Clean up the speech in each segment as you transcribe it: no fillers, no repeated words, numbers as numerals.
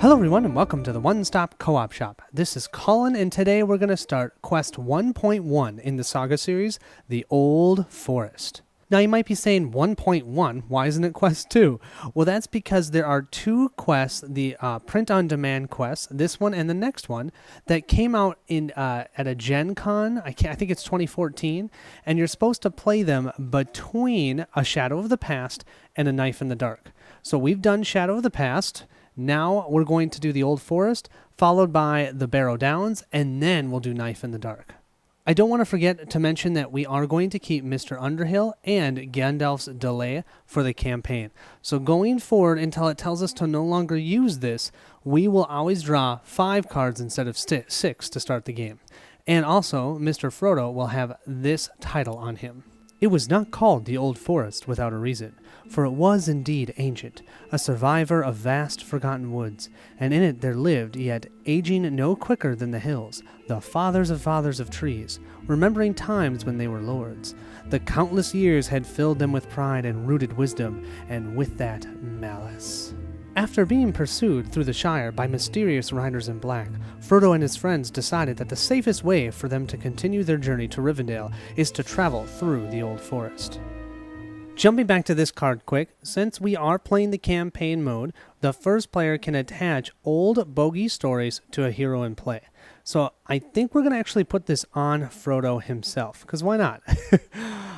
Hello everyone and welcome to the One Stop Co-op Shop. This is Colin and today we're going to start Quest 1.1 in the Saga series, The Old Forest. Now you might be saying 1.1, why isn't it Quest 2? Well, that's because there are two quests, the print-on-demand quests, this one and the next one, that came out in at a Gen Con, I think it's 2014, and you're supposed to play them between A Shadow of the Past and A Knife in the Dark. So we've done Shadow of the Past. Now we're going to do the Old Forest, followed by the Barrow Downs, and then we'll do Knife in the Dark. I don't want to forget to mention that we are going to keep Mr. Underhill and Gandalf's Delay for the campaign. So going forward until it tells us to no longer use this, we will always draw 5 cards instead of 6 to start the game. And also, Mr. Frodo will have this title on him. It was not called the Old Forest without a reason, for it was indeed ancient, a survivor of vast forgotten woods, and in it there lived, yet aging no quicker than the hills, the fathers of trees, remembering times when they were lords. The countless years had filled them with pride and rooted wisdom, and with that malice. After being pursued through the Shire by mysterious riders in black, Frodo and his friends decided that the safest way for them to continue their journey to Rivendell is to travel through the Old Forest. Jumping back to this card quick, since we are playing the campaign mode, the first player can attach old bogey stories to a hero in play. So I think we're going to actually put this on Frodo himself, because why not?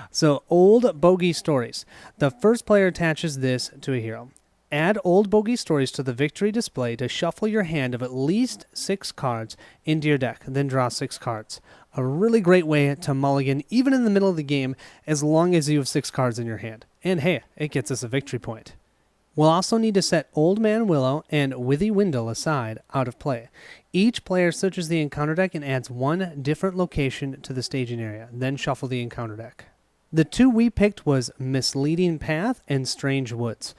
So old bogey stories. The first player attaches this to a hero. Add old bogey stories to the victory display to shuffle your hand of at least 6 cards into your deck, then draw 6 cards. A really great way to mulligan even in the middle of the game as long as you have 6 cards in your hand. And hey, it gets us a victory point. We'll also need to set Old Man Willow and Withy Windle aside out of play. Each player searches the encounter deck and adds 1 different location to the staging area, then shuffle the encounter deck. The 2 we picked was Misleading Path and Strange Woods.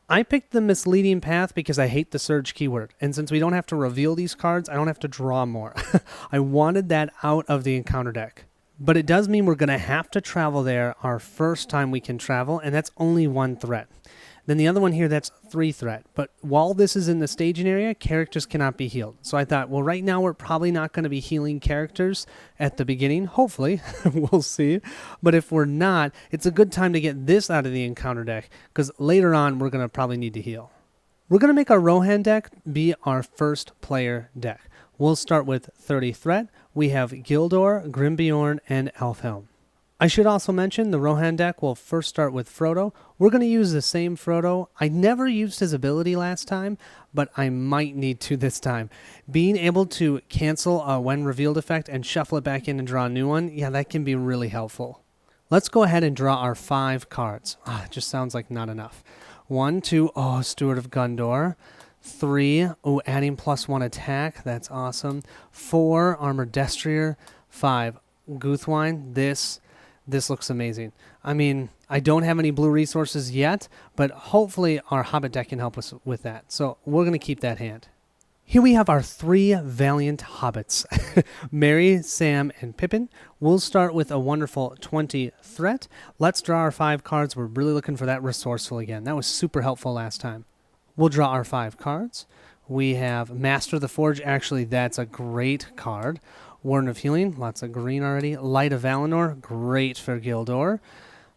I picked the Misleading Path because I hate the Surge keyword, and since we don't have to reveal these cards, I don't have to draw more. I wanted that out of the encounter deck. But it does mean we're going to have to travel there our first time we can travel, and that's only 1 threat. Then the other one here, that's 3 threat. But while this is in the staging area, characters cannot be healed. So I thought, well, right now we're probably not going to be healing characters at the beginning. Hopefully, we'll see. But if we're not, it's a good time to get this out of the encounter deck, because later on we're going to probably need to heal. We're going to make our Rohan deck be our first player deck. We'll start with 30 threat. We have Gildor, Grimbeorn, and Elfhelm. I should also mention the Rohan deck will first start with Frodo. We're going to use the same Frodo. I never used his ability last time, but I might need to this time. Being able to cancel a when revealed effect and shuffle it back in and draw a new one, yeah, that can be really helpful. Let's go ahead and draw our 5 cards. It just sounds like not enough. 1, 2, Steward of Gondor. 3, adding +1 attack. That's awesome. 4, Armored Destrier. 5, Guthwine. This looks amazing. I mean, I don't have any blue resources yet, but hopefully our Hobbit deck can help us with that. So we're going to keep that hand. Here we have our 3 valiant hobbits, Merry, Sam, and Pippin. We'll start with a wonderful 20 threat. Let's draw our 5 cards. We're really looking for that resourceful again. That was super helpful last time. We'll draw our 5 cards. We have Master of the Forge. Actually, that's a great card. Warden of Healing, lots of green already. Light of Valinor, great for Gildor.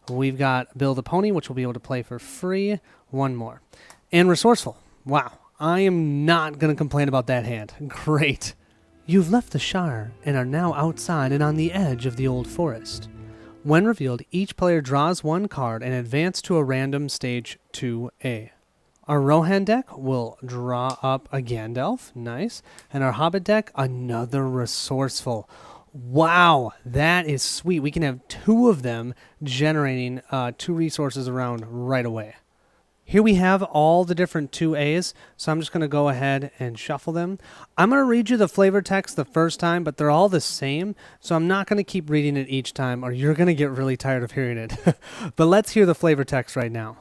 We've got Bill the Pony, which we'll be able to play for free. 1 more. And Resourceful. Wow, I am not going to complain about that hand. Great. You've left the Shire and are now outside and on the edge of the Old Forest. When revealed, each player draws 1 card and advance to a random stage 2A. Our Rohan deck will draw up a Gandalf, nice, and our Hobbit deck, another Resourceful. Wow, that is sweet. We can have 2 of them generating 2 resources around right away. Here we have all the different 2As, so I'm just going to go ahead and shuffle them. I'm going to read you the flavor text the first time, but they're all the same, so I'm not going to keep reading it each time, or you're going to get really tired of hearing it. But let's hear the flavor text right now.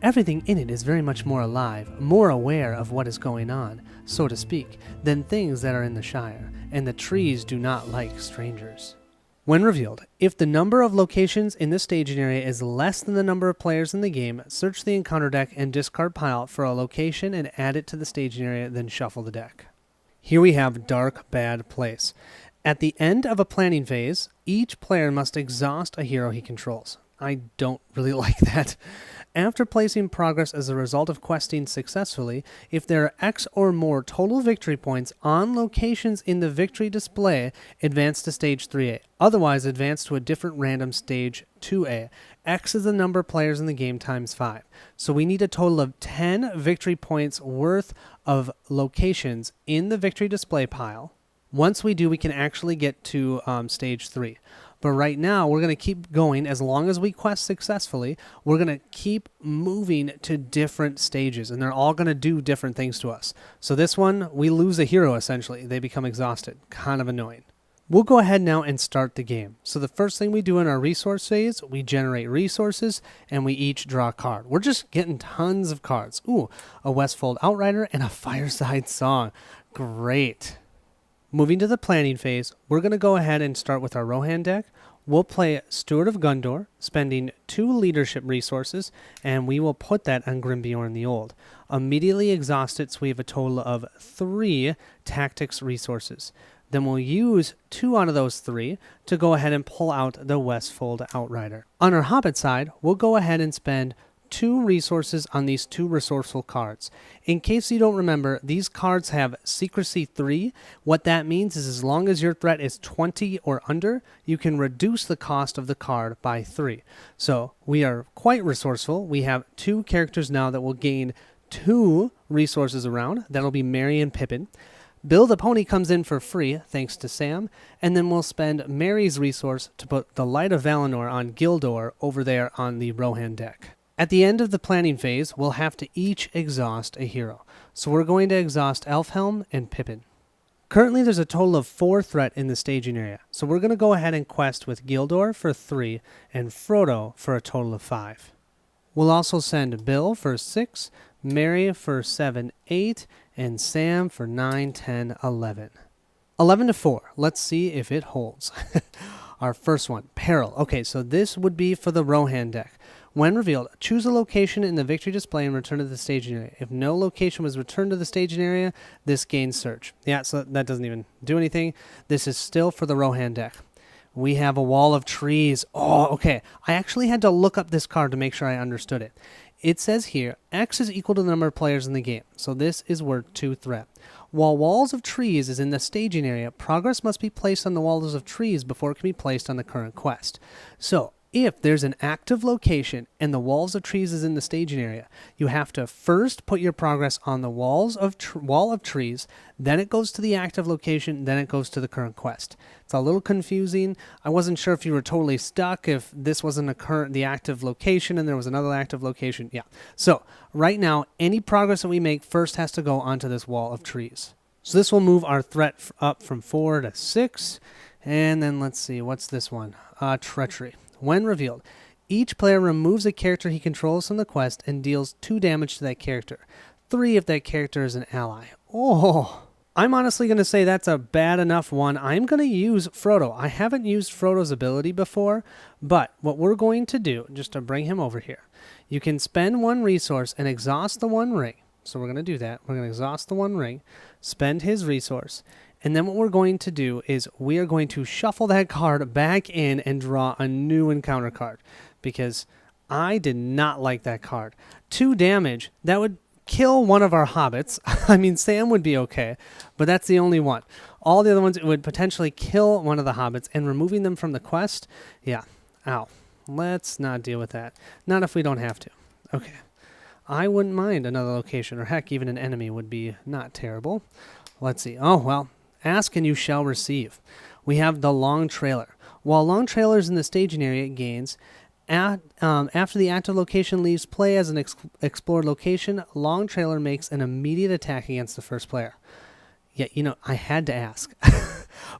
Everything in it is very much more alive, more aware of what is going on, so to speak, than things that are in the Shire, and the trees do not like strangers. When revealed, if the number of locations in the staging area is less than the number of players in the game, search the encounter deck and discard pile for a location and add it to the staging area, then shuffle the deck. Here we have Dark Bad Place. At the end of a planning phase, each player must exhaust a hero he controls. I don't really like that. After placing progress as a result of questing successfully, if there are X or more total victory points on locations in the victory display, advance to stage 3A. Otherwise, advance to a different random stage 2A. X is the number of players in the game times 5. So we need a total of 10 victory points worth of locations in the victory display pile. Once we do, we can actually get to stage 3. But right now, we're going to keep going. As long as we quest successfully, we're going to keep moving to different stages, and they're all going to do different things to us. So this one, we lose a hero, essentially. They become exhausted. Kind of annoying. We'll go ahead now and start the game. So the first thing we do in our resource phase, we generate resources, and we each draw a card. We're just getting tons of cards. Ooh, a Westfold Outrider and a Fireside Song. Great. Moving to the planning phase, we're going to go ahead and start with our Rohan deck. We'll play Steward of Gundor, spending 2 leadership resources, and we will put that on Grimbjorn the Old. Immediately exhaust it, so we have a total of 3 tactics resources. Then we'll use 2 out of those 3 to go ahead and pull out the Westfold Outrider. On our Hobbit side, we'll go ahead and spend 2 resources on these 2 resourceful cards. In case you don't remember, these cards have Secrecy 3. What that means is as long as your threat is 20 or under, you can reduce the cost of the card by 3. So we are quite resourceful. We have 2 characters now that will gain 2 resources around. That'll be Merry and Pippin. Bill the Pony comes in for free, thanks to Sam, and then we'll spend Merry's resource to put the Light of Valinor on Gildor over there on the Rohan deck. At the end of the planning phase, we'll have to each exhaust a hero. So we're going to exhaust Elfhelm and Pippin. Currently, there's a total of 4 threat in the staging area. So we're going to go ahead and quest with Gildor for 3 and Frodo for a total of 5. We'll also send Bill for 6, Merry for 7, 8, and Sam for 9, 10, 11. 11 to 4. Let's see if it holds. Our first one, Peril. Okay, so this would be for the Rohan deck. When revealed, choose a location in the victory display and return to the staging area. If no location was returned to the staging area, this gains search. Yeah, so that doesn't even do anything. This is still for the Rohan deck. We have a Wall of Trees. Oh, okay. I actually had to look up this card to make sure I understood it. It says here, X is equal to the number of players in the game. So this is worth 2 threat. While Walls of Trees is in the staging area, progress must be placed on the Walls of Trees before it can be placed on the current quest. So, if there's an active location and the Walls of Trees is in the staging area, you have to first put your progress on the Wall of Trees, then it goes to the active location, then it goes to the current quest. It's a little confusing. I wasn't sure if you were totally stuck, if this wasn't the active location and there was another active location. Yeah. So right now, any progress that we make first has to go onto this Wall of Trees. So this will move our threat up from 4 to 6. And then let's see, what's this one? Treachery. When revealed, each player removes a character he controls from the quest and deals 2 damage to that character. 3 if that character is an ally. Oh, I'm honestly going to say that's a bad enough one. I'm going to use Frodo. I haven't used Frodo's ability before, but what we're going to do, just to bring him over here, you can spend 1 resource and exhaust the 1 ring. So we're going to do that. We're going to exhaust the 1 ring, spend his resource, and then what we're going to do is we are going to shuffle that card back in and draw a new encounter card, because I did not like that card. 2 damage, that would kill one of our hobbits. I mean, Sam would be okay, but that's the only one. All the other ones, it would potentially kill one of the hobbits, and removing them from the quest, yeah, ow. Let's not deal with that. Not if we don't have to. Okay. I wouldn't mind another location, or heck, even an enemy would be not terrible. Let's see. Oh, well. Ask and you shall receive. We have the Long Trailer. While Long Trailer is in the staging area, it gains. After the active location leaves play as an explored location, Long Trailer makes an immediate attack against the first player. Yeah, I had to ask.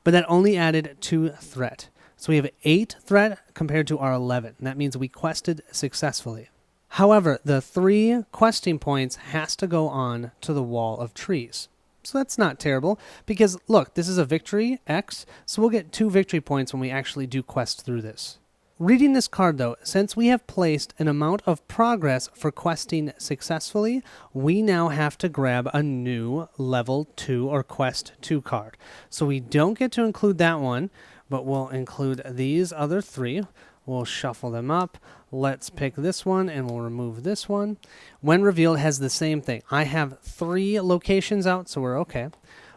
But that only added 2 threat. So we have 8 threat compared to our 11. And that means we quested successfully. However, the 3 questing points has to go on to the Wall of Trees. So that's not terrible, because look, this is a victory, X, so we'll get 2 victory points when we actually do quests through this. Reading this card though, since we have placed an amount of progress for questing successfully, we now have to grab a new level 2 or quest 2 card. So we don't get to include that one, but we'll include these other 3. We'll shuffle them up. Let's pick this one and we'll remove this one. When revealed, it has the same thing. I have 3 locations out, so we're okay.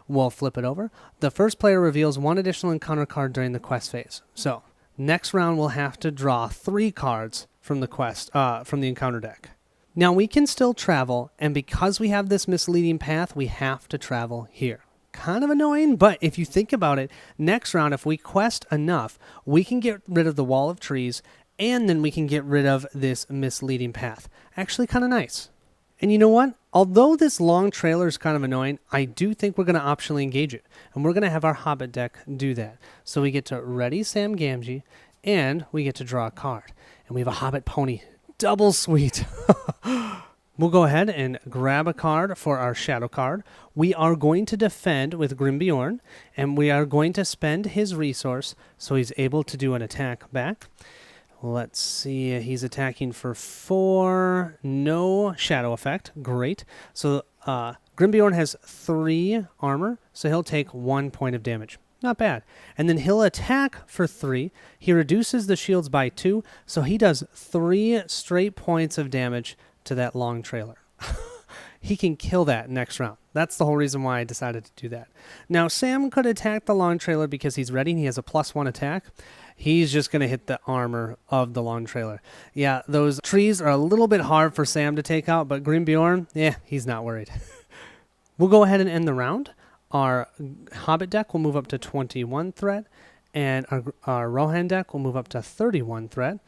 We'll flip it over. The first player reveals 1 additional encounter card during the quest phase. So next round, we'll have to draw 3 cards from the quest, from the encounter deck. Now we can still travel, and because we have this misleading path, we have to travel here. Kind of annoying, but if you think about it, next round, if we quest enough, we can get rid of the wall of trees, and then we can get rid of this misleading path. Actually kind of nice. And you know what? Although this long trailer is kind of annoying, I do think we're going to optionally engage it. And we're going to have our Hobbit deck do that. So we get to ready Sam Gamgee, and we get to draw a card. And we have a Hobbit pony. Double sweet. We'll go ahead and grab a card for our shadow card. We are going to defend with Grimbjorn, and we are going to spend his resource so he's able to do an attack back. Let's see, he's attacking for 4, no shadow effect, great. So Grimbjorn has 3 armor, so he'll take 1 point of damage. Not bad. And then he'll attack for 3. He reduces the shields by 2, so he does 3 straight points of damage to that long trailer. He can kill that next round. That's the whole reason why I decided to do that. Now, Sam could attack the long trailer because he's ready and he has a +1 attack. He's just going to hit the armor of the long trailer. Yeah, those trees are a little bit hard for Sam to take out, but Grimbjorn, he's not worried. We'll go ahead and end the round. Our Hobbit deck will move up to 21 threat, and our Rohan deck will move up to 31 threat.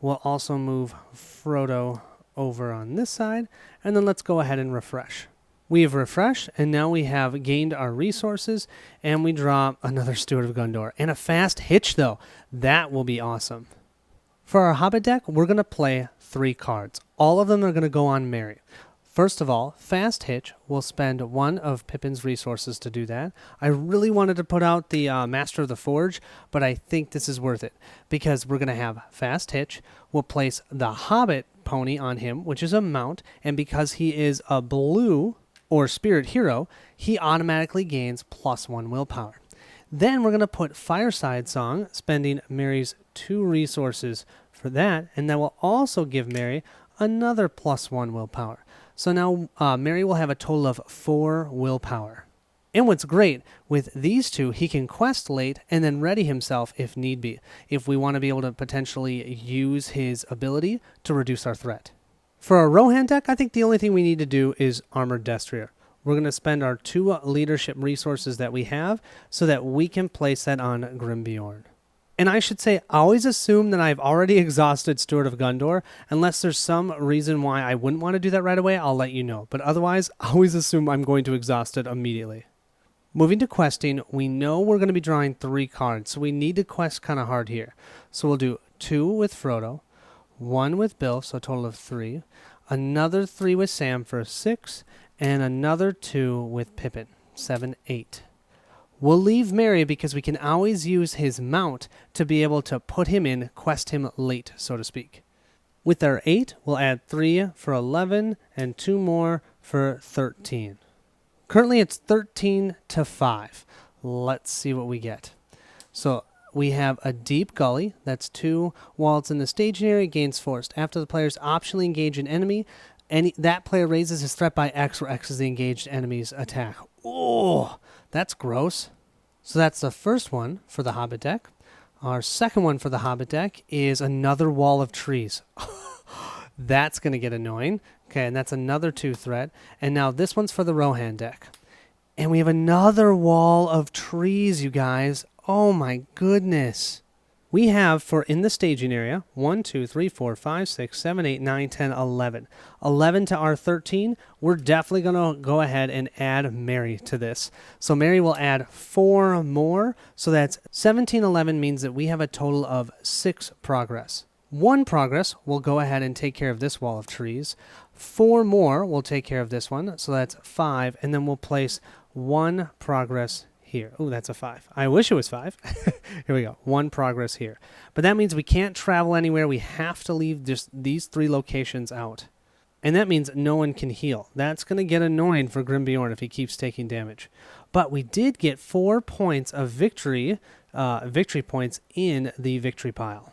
We'll also move Frodo over on this side, and then let's go ahead and refresh. We have refreshed, and now we have gained our resources, and we draw another Steward of Gondor. And a fast hitch, though. That will be awesome. For our Hobbit deck, we're going to play 3 cards. All of them are going to go on Merry. First of all, Fast Hitch will spend 1 of Pippin's resources to do that. I really wanted to put out the Master of the Forge, but I think this is worth it, because we're going to have Fast Hitch. We'll place the Hobbit pony on him, which is a mount, and because he is a blue or spirit hero, he automatically gains +1 willpower. Then we're going to put Fireside Song, spending Merry's 2 resources for that, and that will also give Merry another +1 willpower. So now Merry will have a total of 4 willpower. And what's great, with these 2, he can quest late and then ready himself if need be, if we want to be able to potentially use his ability to reduce our threat. For our Rohan deck, I think the only thing we need to do is Armored Destrier. We're going to spend our 2 leadership resources that we have so that we can place that on Grimbjorn. And I should say, I always assume that I've already exhausted Steward of Gondor. Unless there's some reason why I wouldn't want to do that right away, I'll let you know. But otherwise, I always assume I'm going to exhaust it immediately. Moving to questing, we know we're going to be drawing 3 cards, so we need to quest kind of hard here. So we'll do 2 with Frodo, 1 with Bill, so a total of 3, another 3 with Sam for 6, and another 2 with Pippin, 7, 8. We'll leave Merry because we can always use his mount to be able to put him in, quest him late, so to speak. With our 8, we'll add 3 for 11 and 2 more for 13. Currently it's 13 to 5. Let's see what we get. So we have a Deep Gully. That's 2. While it's in the staging area, gains forced. After the players optionally engage an enemy, that player raises his threat by X, where X is the engaged enemy's attack. Oh, that's gross. So that's the first one for the Hobbit deck. Our second one for the Hobbit deck is another wall of trees. That's going to get annoying. Okay, and that's another 2 threat. And now this one's for the Rohan deck. And we have another wall of trees, you guys. Oh my goodness. We have, for in the staging area, 1, 2, 3, 4, 5, 6, 7, 8, 9, 10, 11. 11 to our 13. We're definitely going to go ahead and add Merry to this. So Merry will add 4 more. So that's 17, 11 means that we have a total of 6 progress. 1 progress will go ahead and take care of this wall of trees. 4 more will take care of this one. So that's 5. And then we'll place 1 progress here. Oh, that's a 5. I wish it was 5. Here we go. 1 progress here. But that means we can't travel anywhere. We have to leave just these 3 locations out. And that means no one can heal. That's going to get annoying for Grimbjorn if he keeps taking damage. But we did get 4 points of victory points in the victory pile.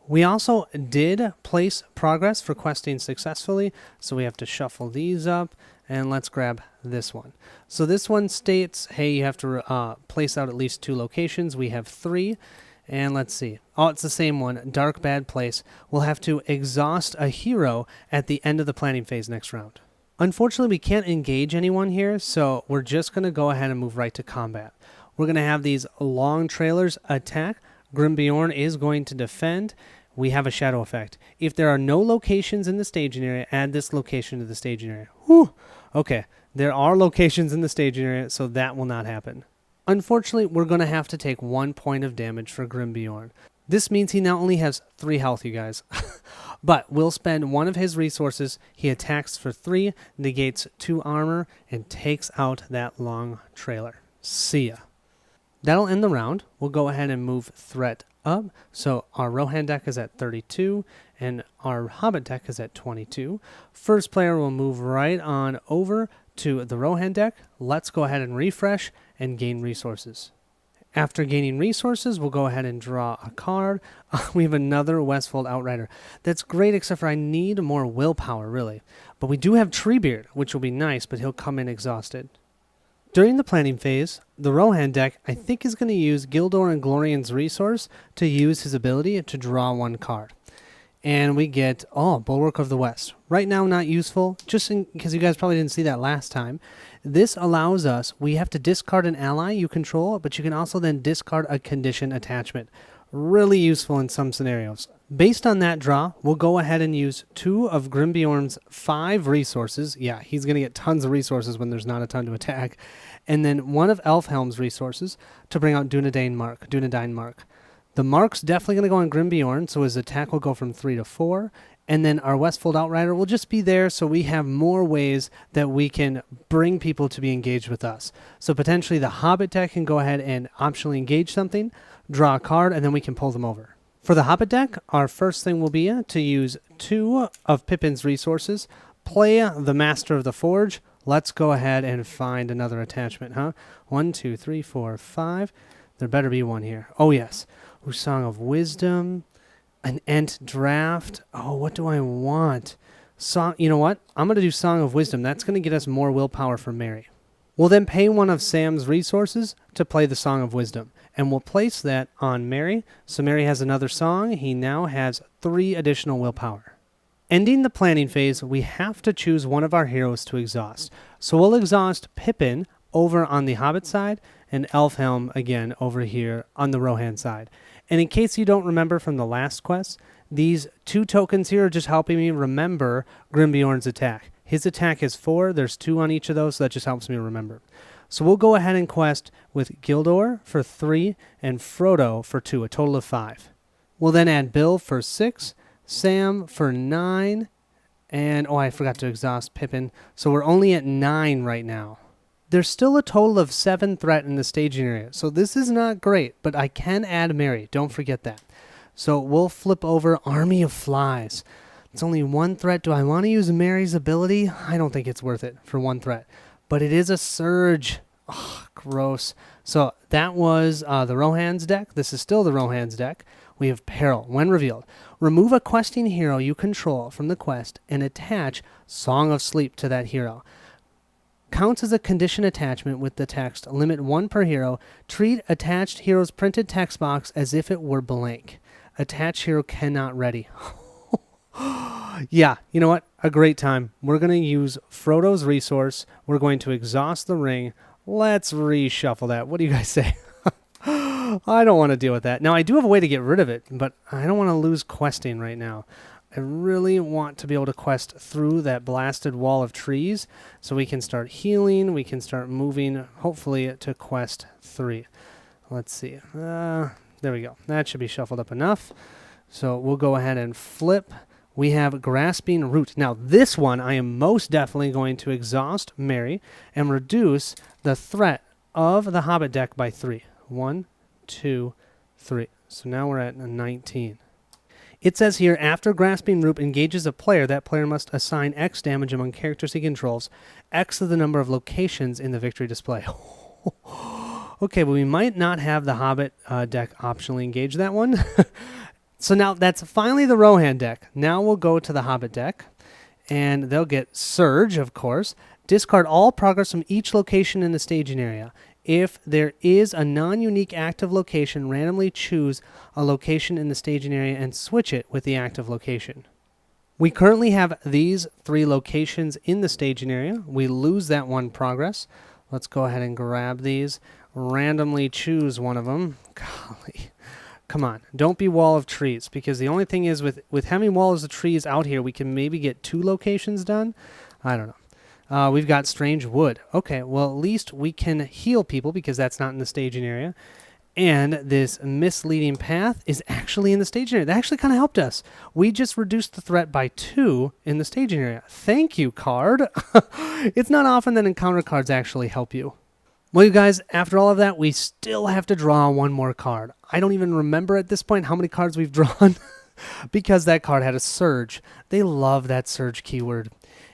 We also did place progress for questing successfully, so we have to shuffle these up, and let's grab this one. So this one states, hey, you have to place out at least 2 locations. We have 3, and let's see. Oh, it's the same one, Dark Bad Place. We'll have to exhaust a hero at the end of the planning phase next round. Unfortunately, we can't engage anyone here, so we're just going to go ahead and move right to combat. We're going to have these long trailers attack. Grimbjorn is going to defend. We have a shadow effect. If there are no locations in the staging area, add this location to the staging area. Whew. Okay, there are locations in the staging area, so that will not happen. Unfortunately, we're going to have to take 1 point of damage for Grimbjorn. This means he now only has 3 health, you guys. But we'll spend 1 of his resources. He attacks for 3, negates 2 armor, and takes out that long trailer. See ya. That'll end the round. We'll go ahead and move threat up. So our Rohan deck is at 32, and our Hobbit deck is at 22. First player will move right on over to the Rohan deck. Let's go ahead and refresh and gain resources. After gaining resources, we'll go ahead and draw a card. We have another Westfold Outrider. That's great, except for I need more willpower, really. But we do have Treebeard, which will be nice, but he'll come in exhausted. During the planning phase, the Rohan deck, I think, is going to use Gildor and Glorian's resource to use his ability to draw 1 card. And we get, Bulwark of the West. Right now, not useful, just because you guys probably didn't see that last time. This allows us, we have to discard an ally you control, but you can also then discard a condition attachment. Really useful in some scenarios. Based on that draw, we'll go ahead and use 2 of Grimbjorn's 5 resources. Yeah, he's going to get tons of resources when there's not a ton to attack. And then 1 of Elfhelm's resources to bring out Dunedain Mark. The Mark's definitely going to go on Grimbjorn, so his attack will go from 3 to 4. And then our Westfold Outrider will just be there, so we have more ways that we can bring people to be engaged with us. So potentially the Hobbit deck can go ahead and optionally engage something, draw a card, and then we can pull them over. For the Hobbit deck, our first thing will be to use 2 of Pippin's resources, play the Master of the Forge. Let's go ahead and find another attachment, huh? 1, 2, 3, 4, 5. There better be 1 here. Oh, yes. Ooh, Song of Wisdom. An Ent Draft. Oh, what do I want? You know what? I'm going to do Song of Wisdom. That's going to get us more willpower for Mary. We'll then pay 1 of Sam's resources to play the Song of Wisdom. And we'll place that on Mary. So Mary has another song. He now has 3 additional willpower. Ending the planning phase, we have to choose 1 of our heroes to exhaust. So we'll exhaust Pippin over on the Hobbit side and Elfhelm again over here on the Rohan side. And in case you don't remember from the last quest, these 2 tokens here are just helping me remember Grimbjorn's attack. His attack is 4. There's 2 on each of those, so that just helps me remember. So we'll go ahead and quest with Gildor for 3 and Frodo for 2, a total of 5. We'll then add Bill for 6, Sam for 9, and I forgot to exhaust Pippin. So we're only at 9 right now. There's still a total of 7 threat in the staging area, so this is not great, but I can add Mary. Don't forget that. So we'll flip over Army of Flies. It's only 1 threat. Do I want to use Mary's ability? I don't think it's worth it for 1 threat. But it is a surge. Oh, gross. So that was the Rohan's deck. This is still the Rohan's deck. We have Peril. When revealed, remove a questing hero you control from the quest and attach Song of Sleep to that hero. Counts as a condition attachment with the text, limit 1 per hero. Treat attached hero's printed text box as if it were blank. Attached hero cannot ready. Yeah, you know what? A great time. We're going to use Frodo's resource. We're going to exhaust the ring. Let's reshuffle that. What do you guys say? I don't want to deal with that. Now, I do have a way to get rid of it, but I don't want to lose questing right now. I really want to be able to quest through that blasted wall of trees so we can start healing. We can start moving, hopefully, to quest 3. Let's see. There we go. That should be shuffled up enough. So we'll go ahead and flip we have Grasping Root. Now, this one I am most definitely going to exhaust Mary and reduce the threat of the Hobbit deck by 3. 1, 2, 3. So now we're at 19. It says here, after Grasping Root engages a player, that player must assign X damage among characters he controls, X of the number of locations in the victory display. Okay, but we might not have the Hobbit deck optionally engage that one. So now that's finally the Rohan deck. Now we'll go to the Hobbit deck, and they'll get Surge, of course. Discard all progress from each location in the staging area. If there is a non-unique active location, randomly choose a location in the staging area and switch it with the active location. We currently have these 3 locations in the staging area. We lose that 1 progress. Let's go ahead and grab these. Randomly choose one of them. Golly. Come on. Don't be Wall of Trees, because the only thing is with having Walls of Trees out here, we can maybe get 2 locations done. I don't know. We've got Strange Wood. Okay, well, at least we can heal people because that's not in the staging area. And this Misleading Path is actually in the staging area. That actually kind of helped us. We just reduced the threat by 2 in the staging area. Thank you, card. It's not often that encounter cards actually help you. Well, you guys, after all of that, we still have to draw 1 more card. I don't even remember at this point how many cards we've drawn because that card had a Surge. They love that Surge keyword.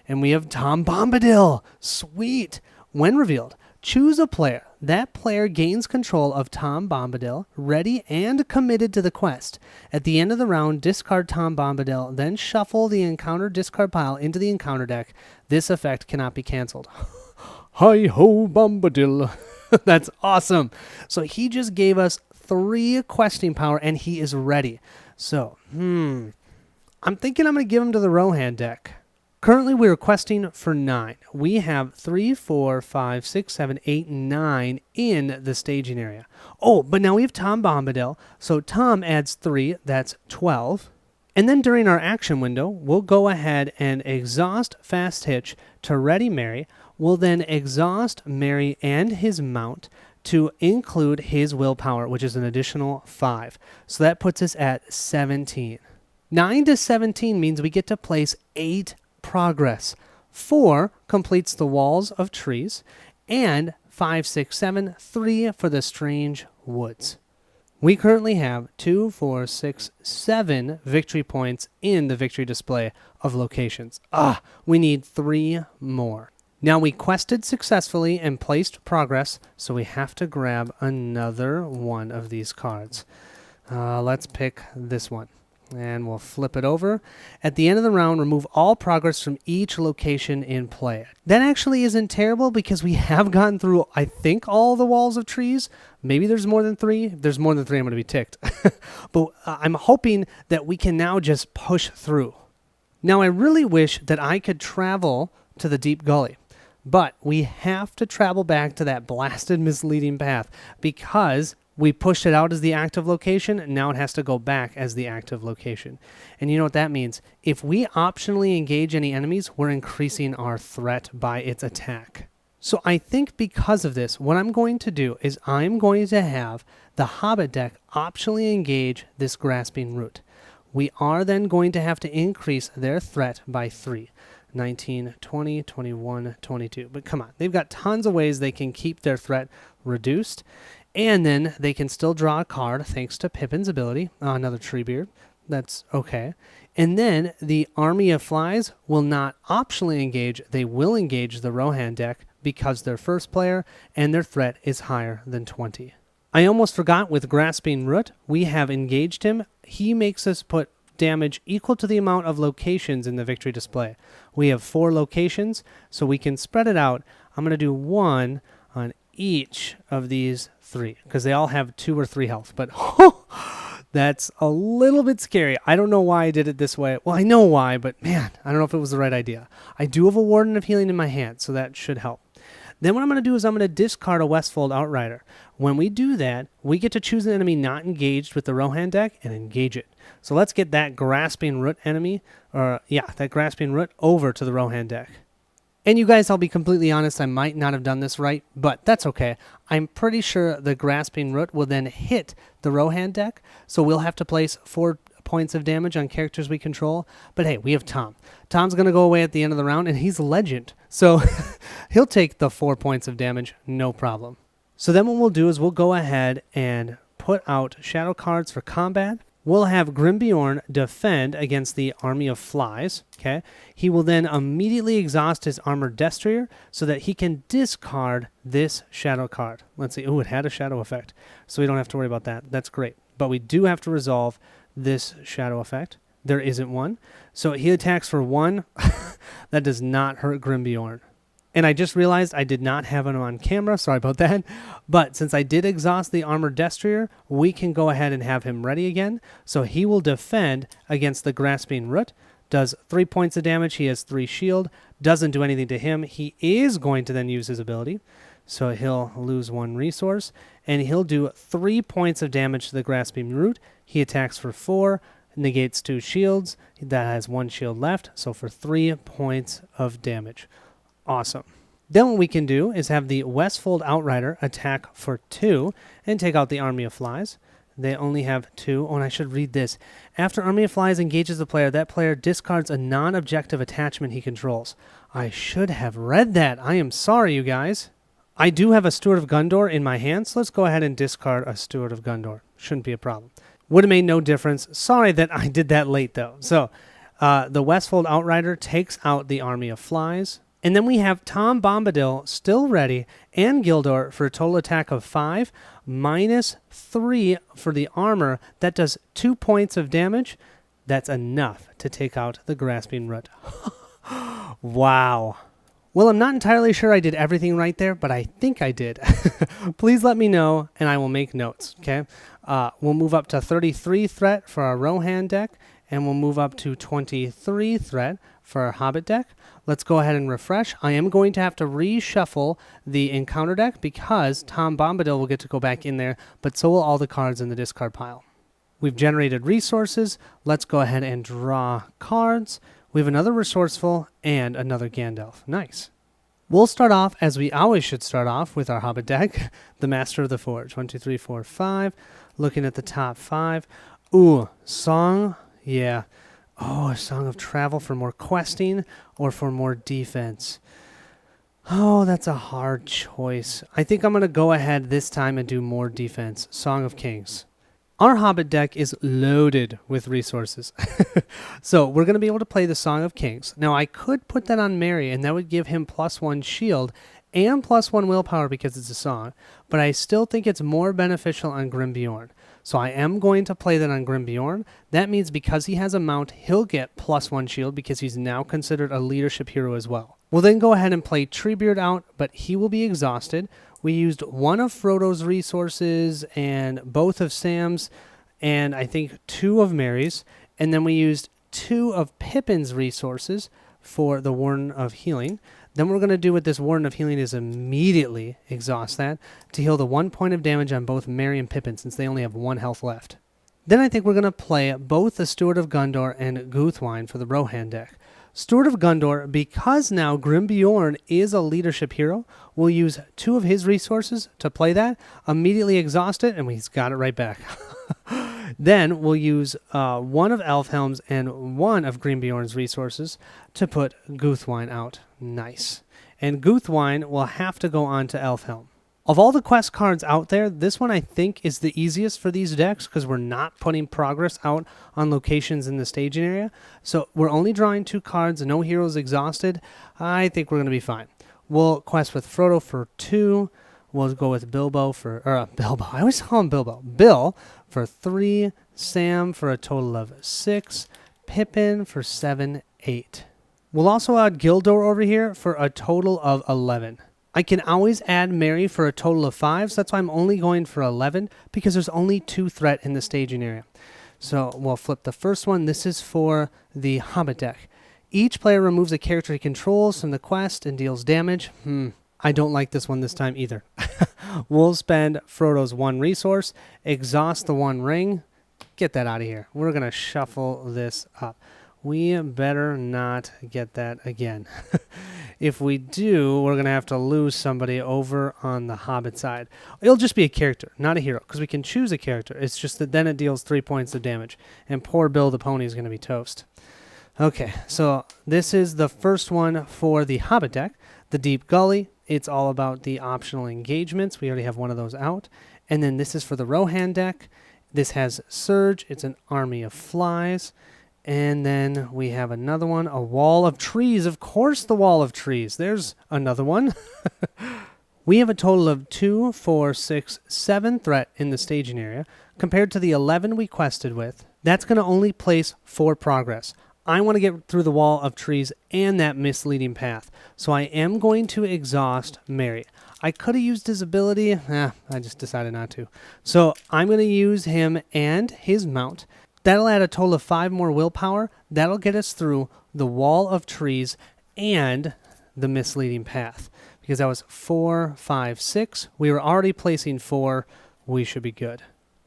And we have Tom Bombadil. Sweet. When revealed, choose a player. That player gains control of Tom Bombadil, ready and committed to the quest. At the end of the round, discard Tom Bombadil, then shuffle the encounter discard pile into the encounter deck. This effect cannot be canceled. Hi-ho, Bombadil. That's awesome. So he just gave us 3 questing power, and he is ready. So, I'm thinking I'm going to give him to the Rohan deck. Currently, we're questing for 9. We have 3, 4, 5, 6, 7, 8, 9 in the staging area. Oh, but now we have Tom Bombadil. So Tom adds 3. That's 12. And then during our action window, we'll go ahead and exhaust Fast Hitch to ready Mary. We'll then exhaust Mary and his mount to include his willpower, which is an additional 5. So that puts us at 17. 9 to 17 means we get to place 8 progress. 4 completes the Walls of Trees, and 5, 6, 7, 3 for the Strange Woods. We currently have 2, 4, 6, 7 victory points in the victory display of locations. We need 3 more. Now we quested successfully and placed progress, so we have to grab another one of these cards. Let's pick this one. And we'll flip it over. At the end of the round, remove all progress from each location in play. That actually isn't terrible because we have gotten through, I think, all the Walls of Trees. Maybe there's more than 3. If there's more than 3, I'm going to be ticked. But I'm hoping that we can now just push through. Now, I really wish that I could travel to the Deep Gully. But we have to travel back to that blasted Misleading Path because we pushed it out as the active location, and now it has to go back as the active location. And you know what that means? If we optionally engage any enemies, we're increasing our threat by its attack. So I think because of this, what I'm going to do is I'm going to have the Hobbit deck optionally engage this Grasping Root. We are then going to have to increase their threat by 3. 19, 20, 21, 22. But come on, they've got tons of ways they can keep their threat reduced. And then they can still draw a card thanks to Pippin's ability. Another Treebeard. That's okay. And then the Army of Flies will not optionally engage. They will engage the Rohan deck because they're first player and their threat is higher than 20. I almost forgot with Grasping Root, we have engaged him. He makes us put damage equal to the amount of locations in the victory display. We have 4 locations, so we can spread it out. I'm going to do 1 on each of these 3 because they all have 2 or 3 health, but that's a little bit scary. I don't know why I did it this way. Well, I know why, but man, I don't know if it was the right idea. I do have a Warden of Healing in my hand, so that should help. Then what I'm going to do is I'm going to discard a Westfold Outrider. When we do that, we get to choose an enemy not engaged with the Rohan deck and engage it. So let's get that Grasping Root enemy, that Grasping Root over to the Rohan deck. And you guys, I'll be completely honest, I might not have done this right, but that's okay. I'm pretty sure the Grasping Root will then hit the Rohan deck, so we'll have to place 4 points of damage on characters we control. But hey, we have Tom. Tom's going to go away at the end of the round, and he's a legend. So he'll take the 4 points of damage, no problem. So then what we'll do is we'll go ahead and put out shadow cards for combat. We'll have Grimbjorn defend against the army of flies. Okay, he will then immediately exhaust his armored destrier so that he can discard this shadow card. Let's see. Oh, it had a shadow effect, so we don't have to worry about that. That's great. But we do have to resolve this shadow effect. There isn't one. So he attacks for 1. That does not hurt Grimbjorn. And I just realized I did not have him on camera. Sorry about that. But since I did exhaust the armored destrier, we can go ahead and have him ready again. So he will defend against the grasping root. Does 3 points of damage. He has 3 shield. Doesn't do anything to him. He is going to then use his ability. So he'll lose 1 resource. And he'll do 3 points of damage to the grasping root. He attacks for 4. Negates 2 shields. That has 1 shield left. So for 3 points of damage. Awesome. Then what we can do is have the Westfold Outrider attack for 2 and take out the Army of Flies. They only have 2. Oh, and I should read this. After Army of Flies engages the player, that player discards a non-objective attachment he controls. I should have read that. I am sorry, you guys. I do have a Steward of Gundor in my hand, so let's go ahead and discard a Steward of Gundor. Shouldn't be a problem. Would have made no difference. Sorry that I did that late, though. So, the Westfold Outrider takes out the Army of Flies. And then we have Tom Bombadil still ready and Gildor for a total attack of 5, minus 3 for the armor. That does 2 points of damage. That's enough to take out the Grasping Root. Wow. Well, I'm not entirely sure I did everything right there, but I think I did. Please let me know, and I will make notes, okay? We'll move up to 33 threat for our Rohan deck, and we'll move up to 23 threat for our Hobbit deck. Let's go ahead and refresh. I am going to have to reshuffle the encounter deck because Tom Bombadil will get to go back in there, but so will all the cards in the discard pile. We've generated resources. Let's go ahead and draw cards. We have another Resourceful and another Gandalf. Nice. We'll start off, as we always should start off, with our Hobbit deck, the Master of the Forge. 1, 2, 3, 4, 5. Looking at the top 5. Ooh, Song. Yeah. Oh, a Song of Travel for more questing or for more defense. Oh, that's a hard choice. I think I'm going to go ahead this time and do more defense. Song of Kings. Our Hobbit deck is loaded with resources. So we're going to be able to play the Song of Kings. Now, I could put that on Merry, and that would give him +1 shield and +1 willpower because it's a song. But I still think it's more beneficial on Grimbjorn. So I am going to play that on Grimbjorn. That means because he has a mount, he'll get +1 shield because he's now considered a leadership hero as well. We'll then go ahead and play Treebeard out, but he will be exhausted. We used 1 of Frodo's resources and both of Sam's and I think 2 of Merry's. And then we used 2 of Pippin's resources for the Warden of Healing. Then what we're going to do with this Warden of Healing is immediately exhaust that to heal the 1 point of damage on both Merry and Pippin since they only have 1 health left. Then I think we're going to play both the Steward of Gundor and Guthwine for the Rohan deck. Steward of Gundor, because now Grimbjorn is a leadership hero, we'll use 2 of his resources to play that, immediately exhaust it, and he's got it right back. Then we'll use 1 of Elfhelm's and 1 of Grimbjorn's resources to put Guthwine out. Nice. And Guthwine will have to go on to Elfhelm. Of all the quest cards out there, this one I think is the easiest for these decks because we're not putting progress out on locations in the staging area. So we're only drawing 2 cards, no heroes exhausted. I think we're going to be fine. We'll quest with Frodo for 2. We'll go with Bilbo for, Bilbo. I always call him Bilbo. Bill for 3. Sam for a total of 6. Pippin for 7, 8. We'll also add Gildor over here for a total of 11. I can always add Merry for a total of 5, so that's why I'm only going for 11, because there's only 2 threat in the staging area. So we'll flip the first one. This is for the Hobbit deck. Each player removes a character he controls from the quest and deals damage. I don't like this one this time either. We'll spend Frodo's 1 resource, exhaust the 1 ring. Get that out of here. We're going to shuffle this up. We better not get that again. If we do, we're going to have to lose somebody over on the Hobbit side. It'll just be a character, not a hero, because we can choose a character. It's just that then it deals 3 points of damage, and poor Bill the pony is going to be toast. Okay, so this is the first one for the Hobbit deck, the Deep Gully. It's all about the optional engagements. We already have one of those out. And then this is for the Rohan deck. This has Surge. It's an army of flies. And then we have another one, a wall of trees. Of course, the wall of trees. There's another one. We have a total of 2, 4, 6, 7 threat in the staging area compared to the 11 we quested with. That's going to only place 4 progress. I want to get through the wall of trees and that misleading path. So I am going to exhaust Mary. I could have used his ability. I just decided not to. So I'm going to use him and his mount. That'll add a total of 5 more willpower. That'll get us through the wall of trees and the misleading path. Because that was 4, 5, 6. We were already placing 4. We should be good.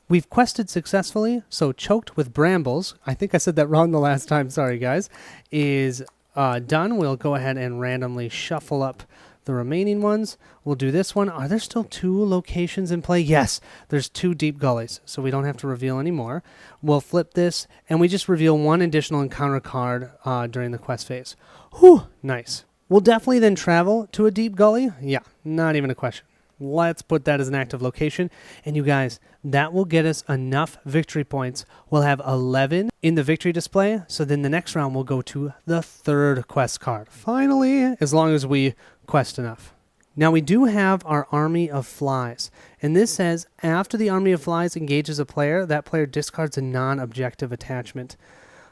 We've quested successfully, so Choked with Brambles, I think I said that wrong the last time, sorry guys, is done. We'll go ahead and randomly shuffle up the remaining ones. We'll do this one. Are there still 2 locations in play? Yes, there's 2 Deep Gullies, so we don't have to reveal any more. We'll flip this, and we just reveal 1 additional encounter card during the quest phase. Whew, nice. We'll definitely then travel to a Deep Gully. Yeah, not even a question. Let's put that as an active location. And you guys, that will get us enough victory points. We'll have 11 in the victory display. So then the next round we'll go to the 3rd quest card. Finally, as long as we quest enough. Now we do have our Army of Flies. And this says, after the Army of Flies engages a player, that player discards a non-objective attachment.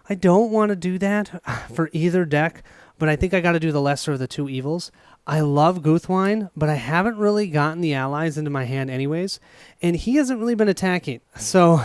I don't want to do that for either deck, but I think I got to do the lesser of the 2 evils. I love Guthwine, but I haven't really gotten the allies into my hand anyways, and he hasn't really been attacking. So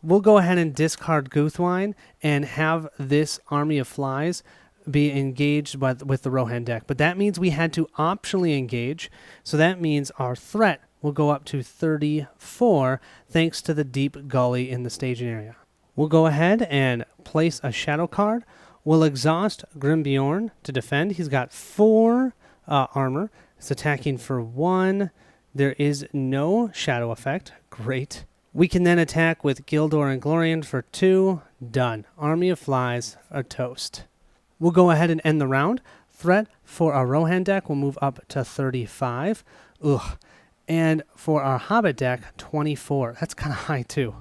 we'll go ahead and discard Guthwine and have this Army of Flies be engaged with the Rohan deck. But that means we had to optionally engage, so that means our threat will go up to 34 thanks to the Deep Gully in the staging area. We'll go ahead and place a shadow card. We'll exhaust Grimbjorn to defend. He's got 4 armor. It's attacking for 1. There is no shadow effect. Great. We can then attack with Gildor and Glorian for 2. Done. Army of Flies, a toast. We'll go ahead and end the round. Threat for our Rohan deck will move up to 35. Ugh. And for our Hobbit deck, 24. That's kind of high too.